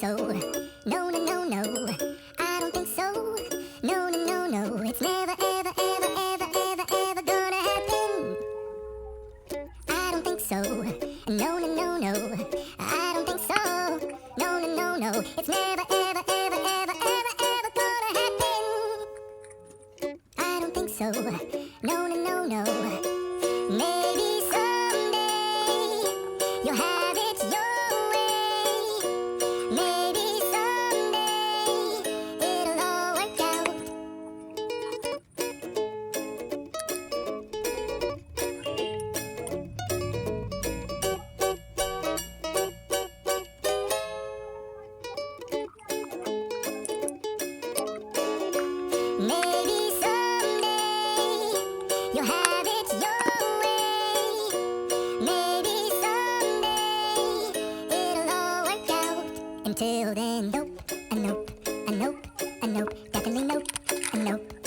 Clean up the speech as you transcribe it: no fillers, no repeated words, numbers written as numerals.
so. No, no, no, no. I don't think so. No, no, no, no. It's never, ever, ever, ever, ever, ever gonna happen. I don't think so. No, no, no, no. I don't think so. No, no, no, no. It's never, ever, ever, ever, ever, ever gonna happen. I don't think so. No, no, no, no. Maybe someday you'll have it your way. Maybe someday it'll all work out. Maybe someday you'll have it your way. Maybe someday it'll all work out. Until then, nope, a nope, a nope, a nope, definitely nope, a nope.